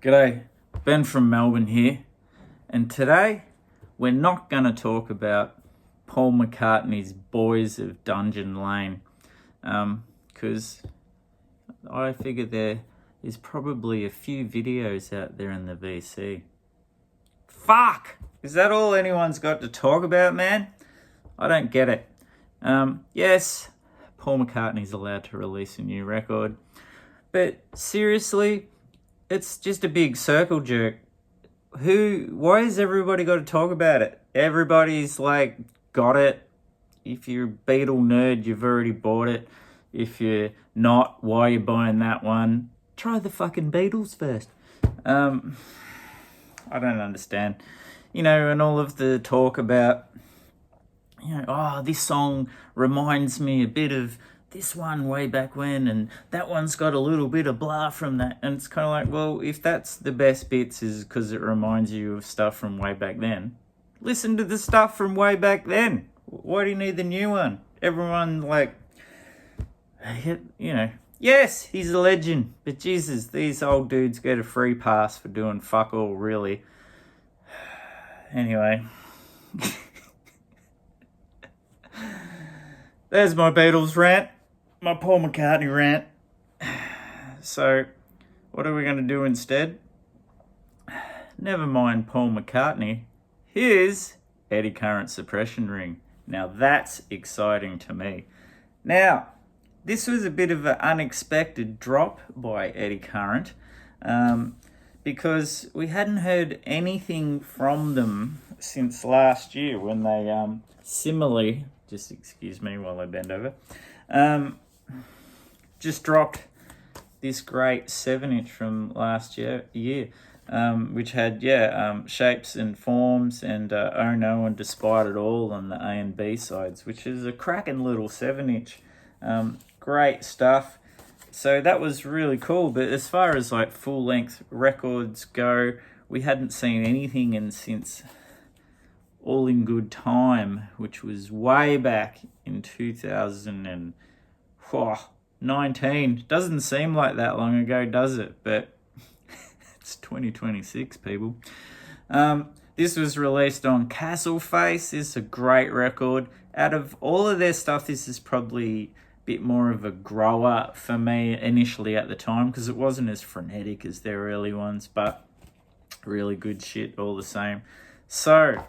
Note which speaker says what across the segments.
Speaker 1: G'day, Ben from Melbourne here, and today we're not going to talk about Paul McCartney's Boys of Dungeon Lane, because I figure there is probably a few videos out there in the VC. Fuck! Is that all anyone's got to talk about, man? I don't get it. Yes, Paul McCartney's allowed to release a new record, but seriously, it's just a big circle jerk. Why has everybody got to talk about it? Everybody's like, got it. If you're a Beatle nerd, you've already bought it. If you're not, why are you buying that one? Try the fucking Beatles first. I don't understand. And all of the talk about, this song reminds me a bit of this one way back when, and that one's got a little bit of blah from that. And it's kind of like, well, if that's the best bits is because it reminds you of stuff from way back then, listen to the stuff from way back then. Why do you need the new one? Everyone, yes, he's a legend, but Jesus, these old dudes get a free pass for doing fuck all, really. Anyway. There's my Beatles rant. My Paul McCartney rant. So, what are we going to do instead? Never mind Paul McCartney. Here's Eddy Current Suppression Ring. Now that's exciting to me. Now, this was a bit of an unexpected drop by Eddy Current, because we hadn't heard anything from them since last year when they similarly, just excuse me while I bend over, just dropped this great 7-inch from last year, which had Shapes and Forms and Oh No and Despite It All on the A and B sides, which is a cracking little 7-inch. Great stuff. So that was really cool. But as far as full length records go, we hadn't seen anything since All in Good Time, which was way back in 2019. Doesn't seem like that long ago, does it? But it's 2026, people. This was released on Castle Face. This is a great record. Out of all of their stuff, this is probably a bit more of a grower for me initially at the time, because it wasn't as frenetic as their early ones, but really good shit all the same. So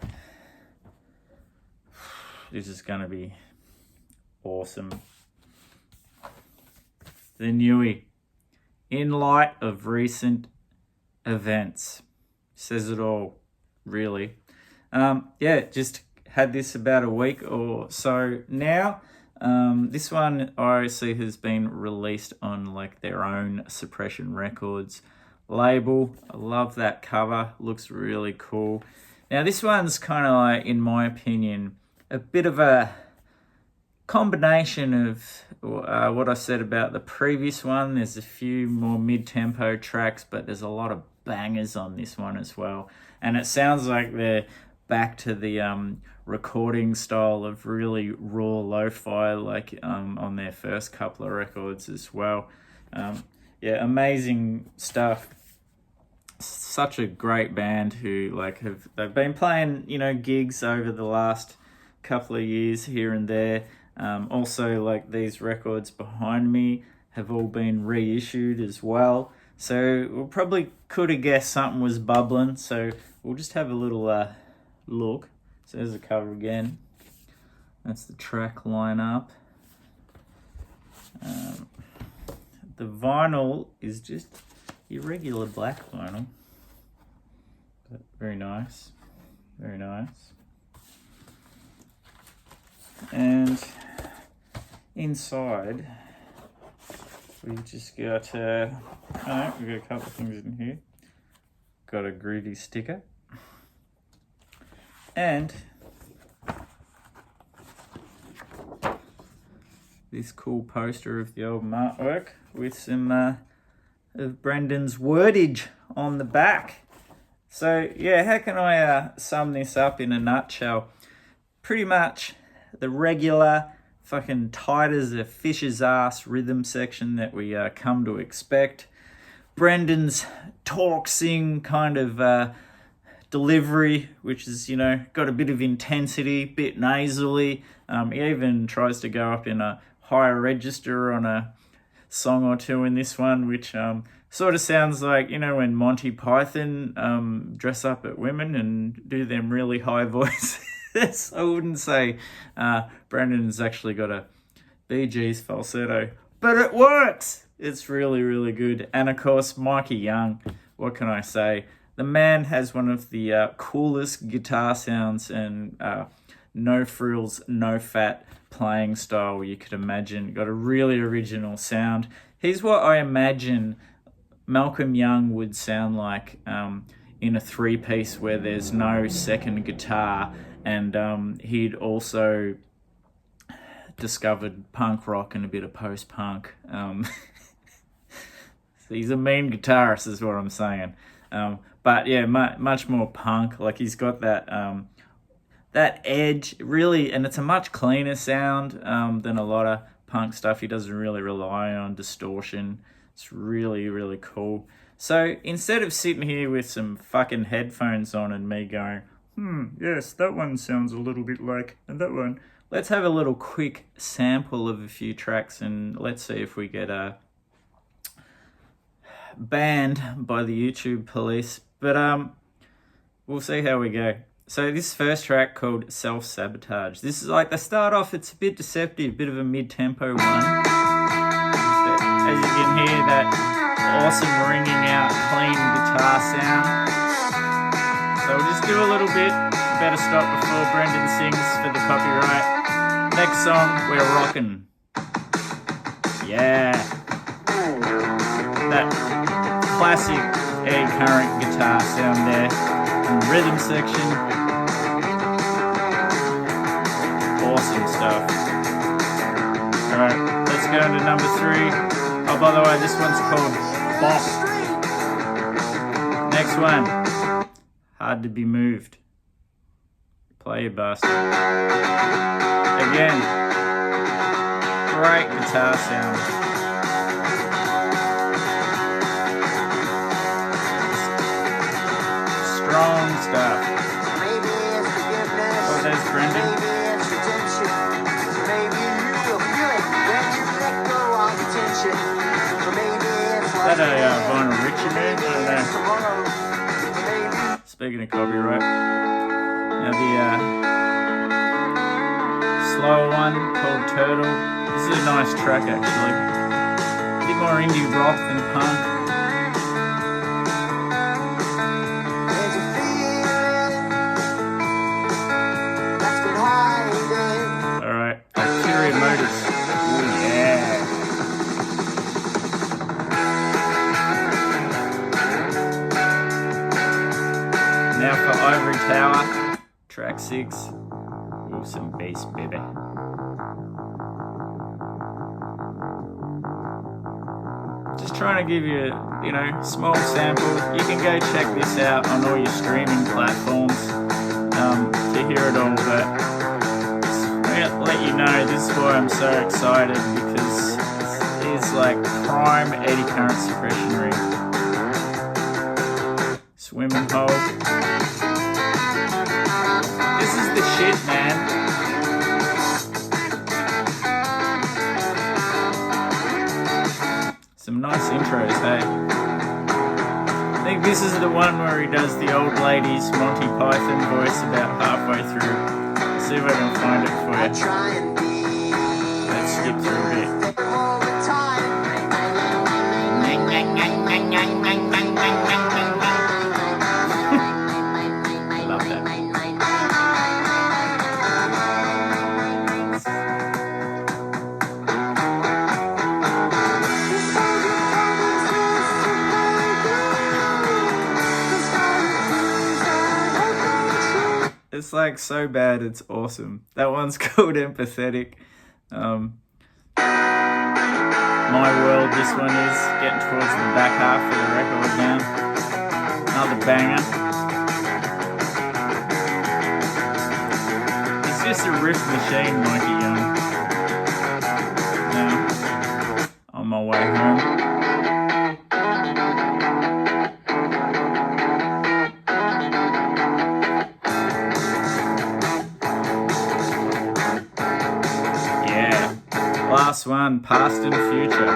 Speaker 1: this is going to be awesome. The Newie. In light of recent events. Says it all, really. Just had this about a week or so now. This one ROC has been released on their own Suppression Records label. I love that cover. Looks really cool. Now this one's kind of in my opinion, a bit of a combination of what I said about the previous one. There's a few more mid-tempo tracks, but there's a lot of bangers on this one as well. And it sounds like they're back to the recording style of really raw lo-fi on their first couple of records as well. Amazing stuff. Such a great band who they've been playing gigs over the last couple of years here and there. Also, these records behind me have all been reissued as well. So we probably could have guessed something was bubbling. So we'll just have a little look. So there's the cover again. That's the track lineup. The vinyl is just irregular black vinyl. But very nice. Very nice. And inside, we've just got we've got a couple of things in here. Got a groovy sticker. And this cool poster of the album artwork with some of Brendan's wordage on the back. So, how can I sum this up in a nutshell? Pretty much the regular fucking tight as a fish's ass rhythm section that we come to expect. Brendan's talk sing kind of delivery, which is, got a bit of intensity, bit nasally. He even tries to go up in a higher register on a song or two in this one, which sort of sounds like, when Monty Python dress up at women and do them really high voices. I wouldn't say Brendan's actually got a Bee Gees falsetto, but it works. It's really, really good. And of course, Mikey Young, what can I say? The man has one of the coolest guitar sounds and no frills, no fat playing style you could imagine. Got a really original sound. He's what I imagine Malcolm Young would sound like in a three-piece where there's no second guitar, and he'd also discovered punk rock and a bit of post-punk. So he's a mean guitarist is what I'm saying. But yeah, much more punk. Like he's got that edge, really, and it's a much cleaner sound than a lot of punk stuff. He doesn't really rely on distortion. It's really, really cool. So instead of sitting here with some fucking headphones on and me going, yes, that one sounds a little bit like that one, let's have a little quick sample of a few tracks and let's see if we get banned by the YouTube police. But we'll see how we go. So this first track called Self-Sabotage. This is like the start off, it's a bit deceptive, bit of a mid-tempo one. As you can hear, that awesome ringing out, clean guitar sound. So we'll just do a little bit. Better stop before Brendan sings for the copyright. Next song, we're rocking. Yeah. That classic Eddy Current guitar sound there. And rhythm section. Awesome stuff. Alright, let's go into number 3. Oh, by the way, this one's called Bop. Next one, Hard to Be Moved. Play it, bastard. Again, great guitar sound. Strong stuff. Oh, there's Brendan. Is that a Vinyl Richie man? I don't know. Speaking of copyright, now the slower one called Turtle. This is a nice track actually. A bit more indie rock than punk. Alright, Ulterior Motives. Ooh, yeah. Now for Ivory Tower, track 6. Ooh, some bass, baby. Just trying to give you, small sample. You can go check this out on all your streaming platforms to hear it all, but I'll let you know this is why I'm so excited, because it's like prime Eddy Current Suppression rig. Swimming hole. This is the shit, man. Some nice intros, hey? I think this is the one where he does the old lady's Monty Python voice about halfway through. Let's see if I can find it for you. Let's skip through a bit. I love that. It's like so bad, it's awesome. That one's called Empathetic. My World, this one is getting towards the back half of the record now. Another banger. It's just a riff machine, Mikey Young. Now, on my way home. last one, Past and Future.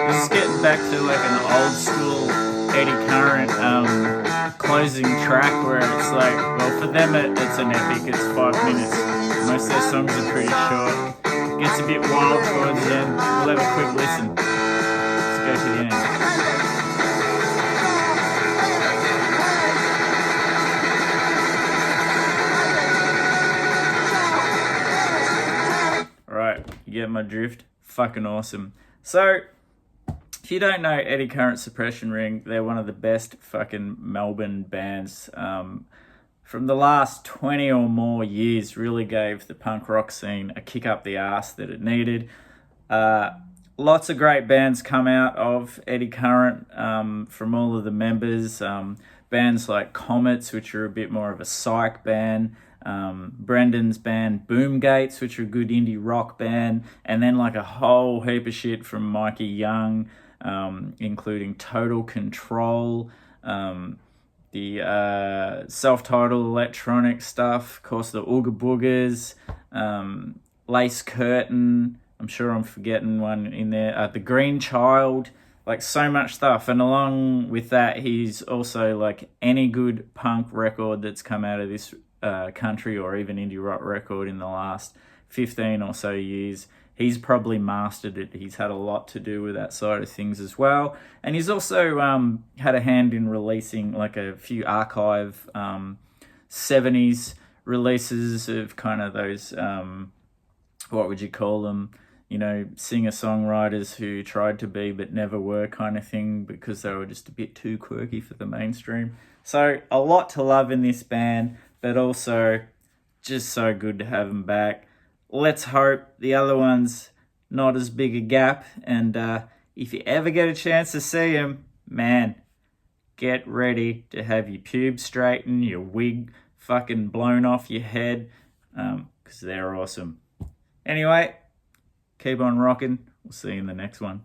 Speaker 1: This is getting back to like an old school Eddy Current closing track where it's like, well, for them it's an epic, it's 5 minutes. Most of their songs are pretty short. It gets a bit wild towards the end. We'll have a quick listen. Let's go to the end. Right, you get my drift? Fucking awesome. So, if you don't know Eddy Current Suppression Ring, they're one of the best fucking Melbourne bands from the last 20 or more years. Really gave the punk rock scene a kick up the arse that it needed. Lots of great bands come out of Eddy Current from all of the members. Bands like Comets, which are a bit more of a psych band. Brendan's band Boomgates, which are a good indie rock band. And then like a whole heap of shit from Mikey Young, including Total Control, the self-titled electronic stuff, of course the Ooga Boogers, Lace Curtain, I'm sure I'm forgetting one in there, the Green Child, like so much stuff. And along with that, he's also like any good punk record that's come out of this country or even indie rock record in the last 15 or so years, he's probably mastered it. He's had a lot to do with that side of things as well. And he's also had a hand in releasing like a few archive 70s releases of kind of those, what would you call them? You know, singer-songwriters who tried to be but never were kind of thing because they were just a bit too quirky for the mainstream. So a lot to love in this band, but also just so good to have them back. Let's hope the other one's not as big a gap. And if you ever get a chance to see them, man, get ready to have your pubes straightened, your wig fucking blown off your head, because they're awesome. Anyway, keep on rocking. We'll see you in the next one.